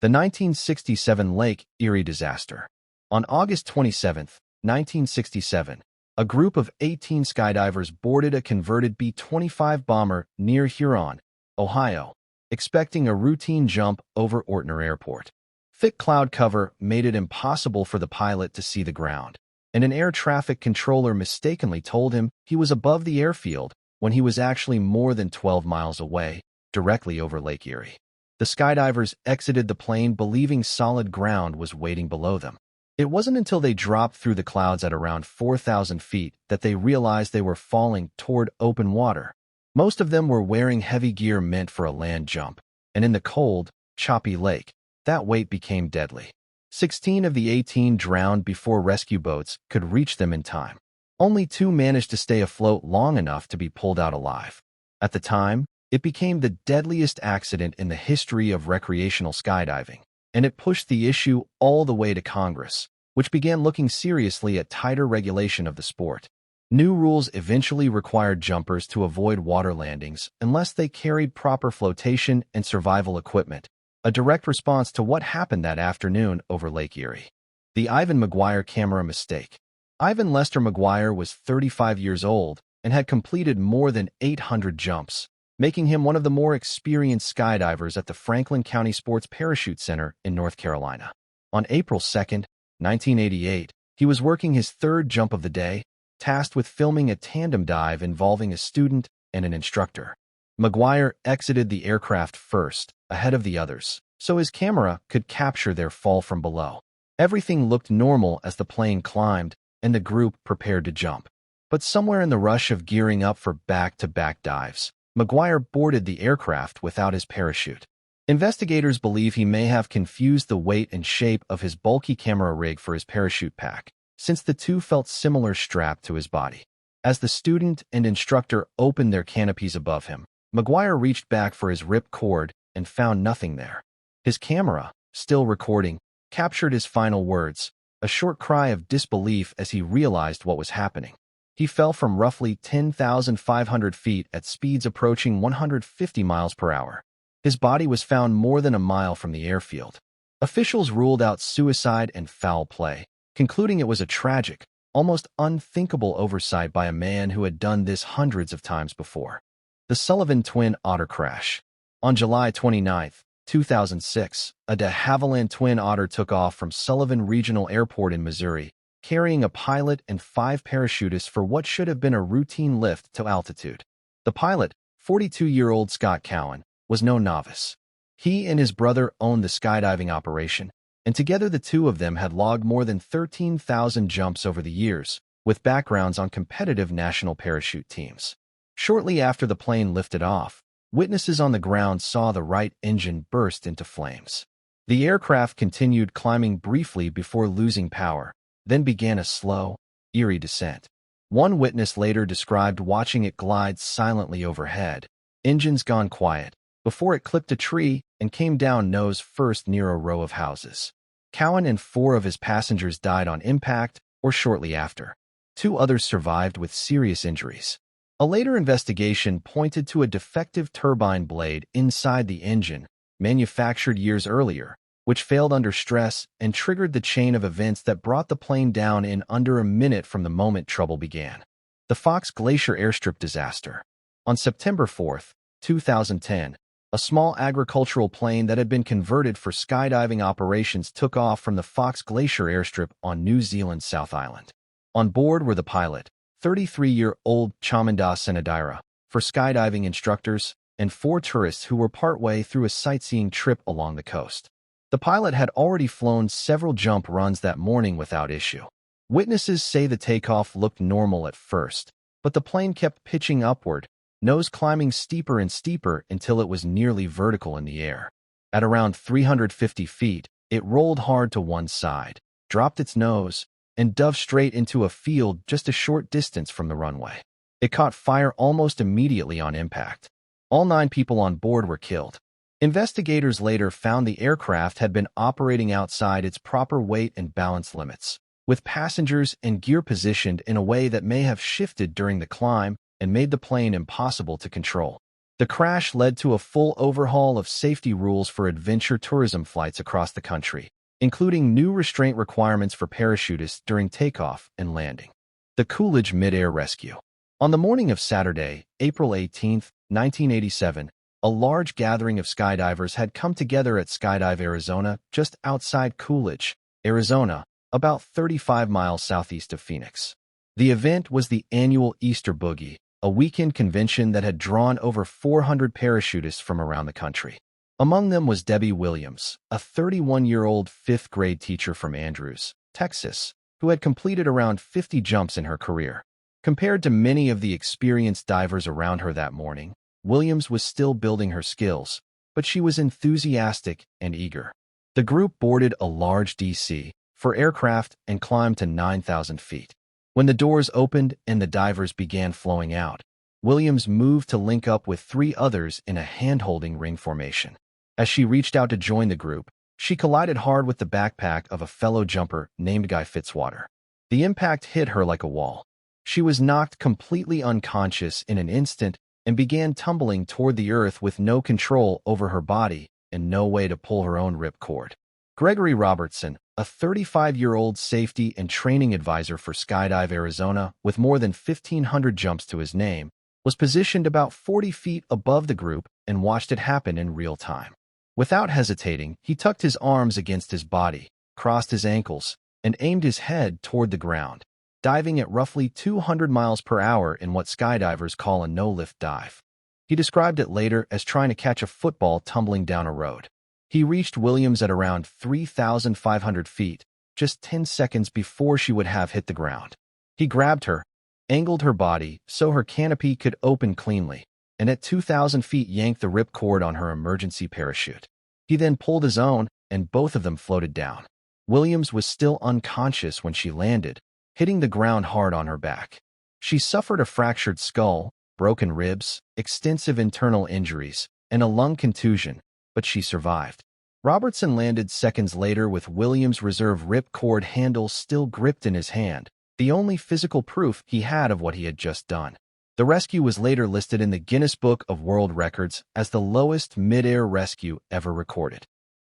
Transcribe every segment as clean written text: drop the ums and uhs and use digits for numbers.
The 1967 Lake Erie disaster. On August 27, 1967, a group of 18 skydivers boarded a converted B-25 bomber near Huron, Ohio, expecting a routine jump over Otter Airport. Thick cloud cover made it impossible for the pilot to see the ground, and an air traffic controller mistakenly told him he was above the airfield when he was actually more than 12 miles away, directly over Lake Erie. The skydivers exited the plane believing solid ground was waiting below them. It wasn't until they dropped through the clouds at around 4,000 feet that they realized they were falling toward open water. Most of them were wearing heavy gear meant for a land jump, and in the cold, choppy lake, that weight became deadly. 16 of the 18 drowned before rescue boats could reach them in time. Only 2 managed to stay afloat long enough to be pulled out alive. At the time, it became the deadliest accident in the history of recreational skydiving, and it pushed the issue all the way to Congress, which began looking seriously at tighter regulation of the sport. New rules eventually required jumpers to avoid water landings unless they carried proper flotation and survival equipment, a direct response to what happened that afternoon over Lake Erie. The Ivan McGuire camera mistake. Ivan Lester McGuire was 35 years old and had completed more than 800 jumps, making him one of the more experienced skydivers at the Franklin County Sports Parachute Center in North Carolina. On April 2, 1988, he was working his third jump of the day, tasked with filming a tandem dive involving a student and an instructor. McGuire exited the aircraft first, ahead of the others, so his camera could capture their fall from below. Everything looked normal as the plane climbed and the group prepared to jump. But somewhere in the rush of gearing up for back-to-back dives, McGuire boarded the aircraft without his parachute. Investigators believe he may have confused the weight and shape of his bulky camera rig for his parachute pack, since the two felt similar strapped to his body. As the student and instructor opened their canopies above him, McGuire reached back for his ripped cord and found nothing there. His camera, still recording, captured his final words, a short cry of disbelief as he realized what was happening. He fell from roughly 10,500 feet at speeds approaching 150 miles per hour. His body was found more than a mile from the airfield. Officials ruled out suicide and foul play, concluding it was a tragic, almost unthinkable oversight by a man who had done this hundreds of times before. The Sullivan twin Otter crash. On July 29, 2006, a de Havilland twin Otter took off from Sullivan Regional Airport in Missouri, carrying a pilot and 5 parachutists for what should have been a routine lift to altitude. The pilot, 42-year-old Scott Cowan, was no novice. He and his brother owned the skydiving operation, and together the two of them had logged more than 13,000 jumps over the years, with backgrounds on competitive national parachute teams. Shortly after the plane lifted off, witnesses on the ground saw the right engine burst into flames. The aircraft continued climbing briefly before losing power, then began a slow, eerie descent. One witness later described watching it glide silently overhead, engines gone quiet, before it clipped a tree and came down nose first near a row of houses. Cowan and 4 of his passengers died on impact or shortly after. 2 others survived with serious injuries. A later investigation pointed to a defective turbine blade inside the engine, manufactured years earlier, which failed under stress and triggered the chain of events that brought the plane down in under a minute from the moment trouble began. The Fox Glacier Airstrip disaster. On September 4, 2010, a small agricultural plane that had been converted for skydiving operations took off from the Fox Glacier Airstrip on New Zealand's South Island. On board were the pilot, 33-year-old Chamanda Senadira, for skydiving instructors, and 4 tourists who were partway through a sightseeing trip along the coast. The pilot had already flown several jump runs that morning without issue. Witnesses say the takeoff looked normal at first, but the plane kept pitching upward, nose climbing steeper and steeper until it was nearly vertical in the air. At around 350 feet, it rolled hard to one side, dropped its nose, and dove straight into a field just a short distance from the runway. It caught fire almost immediately on impact. All 9 people on board were killed. Investigators later found the aircraft had been operating outside its proper weight and balance limits, with passengers and gear positioned in a way that may have shifted during the climb and made the plane impossible to control. The crash led to a full overhaul of safety rules for adventure tourism flights across the country, including new restraint requirements for parachutists during takeoff and landing. The Coolidge Mid-Air Rescue. On the morning of Saturday, April 18, 1987, a large gathering of skydivers had come together at Skydive Arizona just outside Coolidge, Arizona, about 35 miles southeast of Phoenix. The event was the annual Easter Boogie, a weekend convention that had drawn over 400 parachutists from around the country. Among them was Debbie Williams, a 31-year-old fifth-grade teacher from Andrews, Texas, who had completed around 50 jumps in her career. Compared to many of the experienced divers around her that morning, Williams was still building her skills, but she was enthusiastic and eager. The group boarded a large DC for aircraft and climbed to 9,000 feet. When the doors opened and the divers began flowing out, Williams moved to link up with 3 others in a hand-holding ring formation. As she reached out to join the group, she collided hard with the backpack of a fellow jumper named Guy Fitzwater. The impact hit her like a wall. She was knocked completely unconscious in an instant and began tumbling toward the earth with no control over her body and no way to pull her own ripcord. Gregory Robertson, a 35-year-old safety and training advisor for Skydive Arizona with more than 1,500 jumps to his name, was positioned about 40 feet above the group and watched it happen in real time. Without hesitating, he tucked his arms against his body, crossed his ankles, and aimed his head toward the ground, diving at roughly 200 miles per hour in what skydivers call a no-lift dive. He described it later as trying to catch a football tumbling down a road. He reached Williams at around 3,500 feet, just 10 seconds before she would have hit the ground. He grabbed her, angled her body so her canopy could open cleanly, and at 2,000 feet yanked the ripcord on her emergency parachute. He then pulled his own, and both of them floated down. Williams was still unconscious when she landed, hitting the ground hard on her back. She suffered a fractured skull, broken ribs, extensive internal injuries, and a lung contusion, but she survived. Robertson landed seconds later with Williams' reserve ripcord handle still gripped in his hand, the only physical proof he had of what he had just done. The rescue was later listed in the Guinness Book of World Records as the lowest mid-air rescue ever recorded.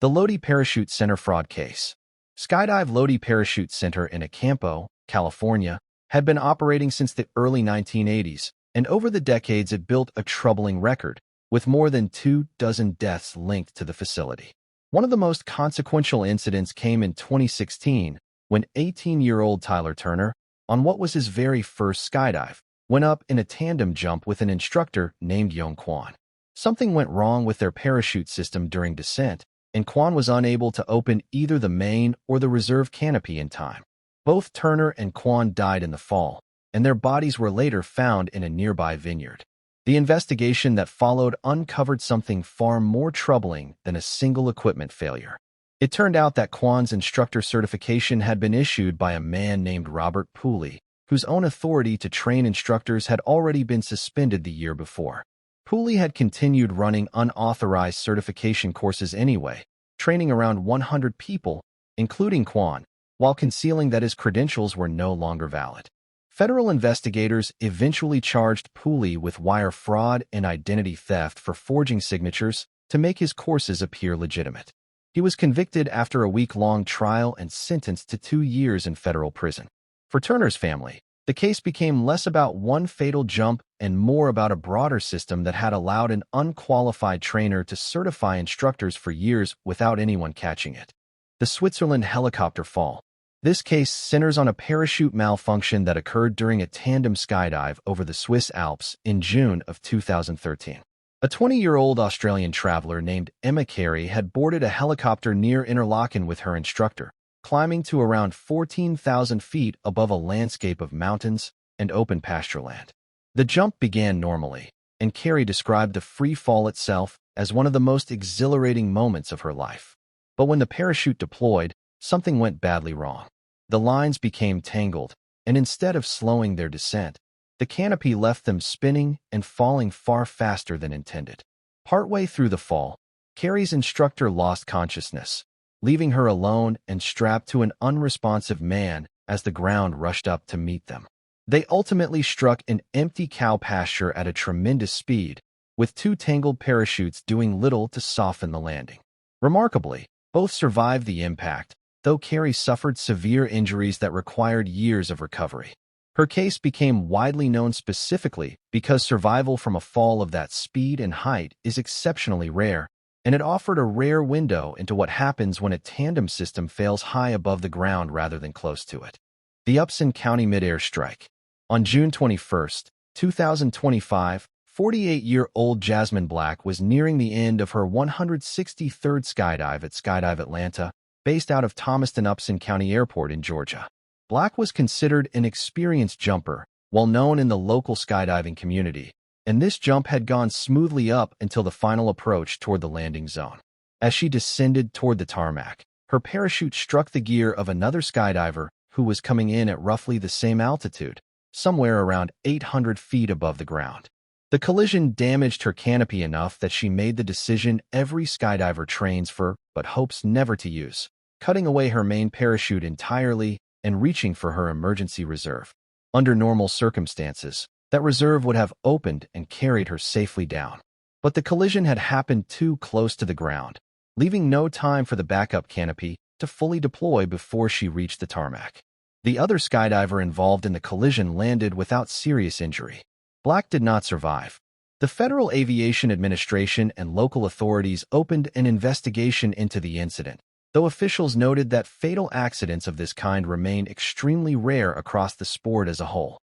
The Lodi Parachute Center fraud case. Skydive Lodi Parachute Center in Acampo, California, had been operating since the early 1980s, and over the decades it built a troubling record, with more than 24 deaths linked to the facility. One of the most consequential incidents came in 2016, when 18-year-old Tyler Turner, on what was his very first skydive, went up in a tandem jump with an instructor named Yong Kwan. Something went wrong with their parachute system during descent, and Kwan was unable to open either the main or the reserve canopy in time. Both Turner and Kwan died in the fall, and their bodies were later found in a nearby vineyard. The investigation that followed uncovered something far more troubling than a single equipment failure. It turned out that Kwan's instructor certification had been issued by a man named Robert Pooley, whose own authority to train instructors had already been suspended the year before. Pooley had continued running unauthorized certification courses anyway, training around 100 people, including Kwan, while concealing that his credentials were no longer valid. Federal investigators eventually charged Pooley with wire fraud and identity theft for forging signatures to make his courses appear legitimate. He was convicted after a week-long trial and sentenced to 2 years in federal prison. For Turner's family, the case became less about one fatal jump and more about a broader system that had allowed an unqualified trainer to certify instructors for years without anyone catching it. The Switzerland helicopter fall. This case centers on a parachute malfunction that occurred during a tandem skydive over the Swiss Alps in June of 2013. A 20-year-old Australian traveler named Emma Carey had boarded a helicopter near Interlaken with her instructor, climbing to around 14,000 feet above a landscape of mountains and open pastureland. The jump began normally, and Carey described the free fall itself as one of the most exhilarating moments of her life. But when the parachute deployed, something went badly wrong. The lines became tangled, and instead of slowing their descent, the canopy left them spinning and falling far faster than intended. Partway through the fall, Carey's instructor lost consciousness, leaving her alone and strapped to an unresponsive man as the ground rushed up to meet them. They ultimately struck an empty cow pasture at a tremendous speed, with two tangled parachutes doing little to soften the landing. Remarkably, both survived the impact, though Carrie suffered severe injuries that required years of recovery. Her case became widely known specifically because survival from a fall of that speed and height is exceptionally rare, and it offered a rare window into what happens when a tandem system fails high above the ground rather than close to it. The Upson County Mid-Air Strike. On June 21, 2025, 48-year-old Jasmine Black was nearing the end of her 163rd skydive at Skydive Atlanta, based out of Thomaston Upson County Airport in Georgia. Black was considered an experienced jumper, well known in the local skydiving community, and this jump had gone smoothly up until the final approach toward the landing zone. As she descended toward the tarmac, her parachute struck the gear of another skydiver who was coming in at roughly the same altitude, somewhere around 800 feet above the ground. The collision damaged her canopy enough that she made the decision every skydiver trains for but hopes never to use, cutting away her main parachute entirely and reaching for her emergency reserve. Under normal circumstances, that reserve would have opened and carried her safely down. But the collision had happened too close to the ground, leaving no time for the backup canopy to fully deploy before she reached the tarmac. The other skydiver involved in the collision landed without serious injury. Black did not survive. The Federal Aviation Administration and local authorities opened an investigation into the incident, though officials noted that fatal accidents of this kind remain extremely rare across the sport as a whole.